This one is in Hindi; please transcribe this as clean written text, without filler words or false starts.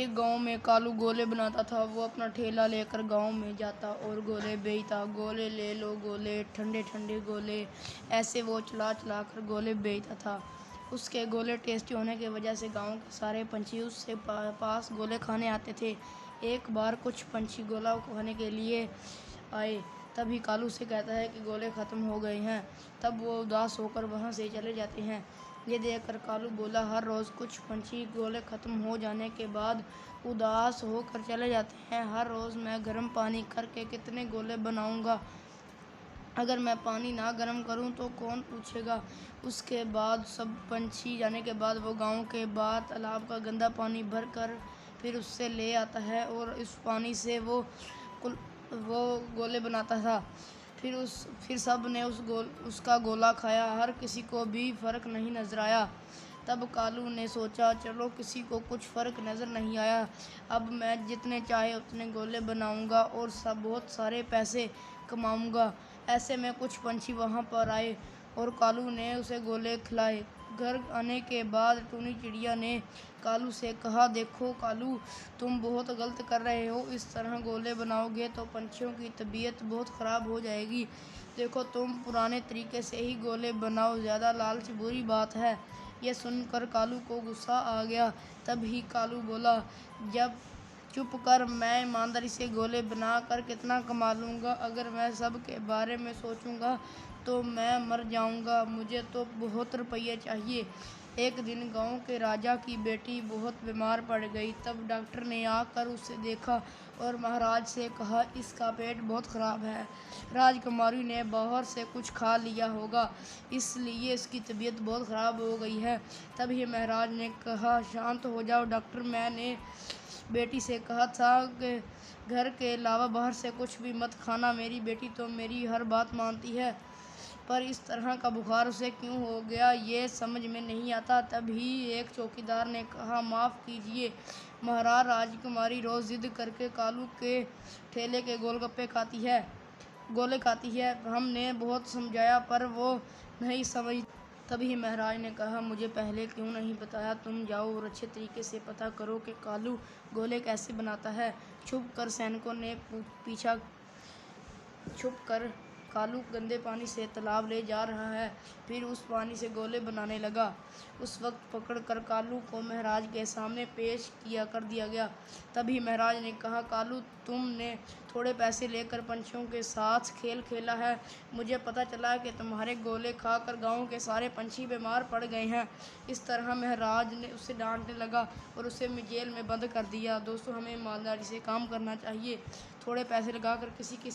एक गांव में कालू गोले बनाता था। वो अपना ठेला लेकर गांव में जाता और गोले बेचता। गोले ले लो गोले, ठंडे ठंडे गोले, ऐसे वो चला चला कर गोले बेचता था। उसके गोले टेस्टी होने की वजह से गांव के सारे पंछी उससे पास गोले खाने आते थे। एक बार कुछ पंछी गोला खाने के लिए आए। तभी कालू से कहता है कि गोले ख़त्म हो गए हैं। तब वो उदास होकर वहाँ से चले जाते हैं। ये देखकर कालू बोला, हर रोज़ कुछ पंछी गोले ख़त्म हो जाने के बाद उदास होकर चले जाते हैं। हर रोज़ मैं गर्म पानी करके कितने गोले बनाऊंगा। अगर मैं पानी ना गर्म करूं तो कौन पूछेगा। उसके बाद सब पंछी जाने के बाद वो गांव के बाहर तालाब का गंदा पानी भर कर फिर उससे ले आता है और इस पानी से वो गोले बनाता था। फिर सब ने उसका गोला खाया। हर किसी को भी फ़र्क नहीं नज़र आया। तब कालू ने सोचा, चलो किसी को कुछ फ़र्क नज़र नहीं आया, अब मैं जितने चाहे उतने गोले बनाऊंगा और बहुत सारे पैसे कमाऊंगा। ऐसे में कुछ पंछी वहाँ पर आए और कालू ने उसे गोले खिलाए। घर आने के बाद टूनी चिड़िया ने कालू से कहा, देखो कालू, तुम बहुत गलत कर रहे हो। इस तरह गोले बनाओगे तो पंछियों की तबीयत बहुत ख़राब हो जाएगी। देखो, तुम पुराने तरीके से ही गोले बनाओ, ज़्यादा लालच बुरी बात है। यह सुनकर कालू को गुस्सा आ गया। तभी कालू बोला, जब चुप कर, मैं ईमानदारी से गोले बनाकर कितना कमा लूँगा। अगर मैं सब के बारे में सोचूंगा तो मैं मर जाऊंगा। मुझे तो बहुत रुपये चाहिए। एक दिन गांव के राजा की बेटी बहुत बीमार पड़ गई। तब डॉक्टर ने आकर उसे देखा और महाराज से कहा, इसका पेट बहुत ख़राब है। राजकुमारी ने बाहर से कुछ खा लिया होगा, इसलिए इसकी तबीयत बहुत ख़राब हो गई है। तभी महाराज ने कहा, शांत हो जाओ डॉक्टर, मैंने बेटी से कहा था कि घर के अलावा बाहर से कुछ भी मत खाना। मेरी बेटी तो मेरी हर बात मानती है, पर इस तरह का बुखार उसे क्यों हो गया ये समझ में नहीं आता। तभी एक चौकीदार ने कहा, माफ़ कीजिए महाराज, राजकुमारी रोज़ जिद करके कालू के ठेले के गोले खाती है। हमने बहुत समझाया पर वो नहीं समझ। तभी महाराज ने कहा, मुझे पहले क्यों नहीं बताया। तुम जाओ और अच्छे तरीके से पता करो कि कालू गोले कैसे बनाता है। छुप कर सैनिकों ने पीछा छुप कर कालू गंदे पानी से तालाब ले जा रहा है, फिर उस पानी से गोले बनाने लगा। उस वक्त पकड़कर कालू को महाराज के सामने पेश कर दिया गया। तभी महाराज ने कहा, कालू, तुमने थोड़े पैसे लेकर पंछियों के साथ खेल खेला है। मुझे पता चला कि तुम्हारे गोले खाकर गांव के सारे पंछी बीमार पड़ गए हैं। इस तरह महाराज ने उसे डांटने लगा और उसे जेल में बंद कर दिया। दोस्तों, हमें ईमानदारी से काम करना चाहिए। थोड़े पैसे लगाकर किसी की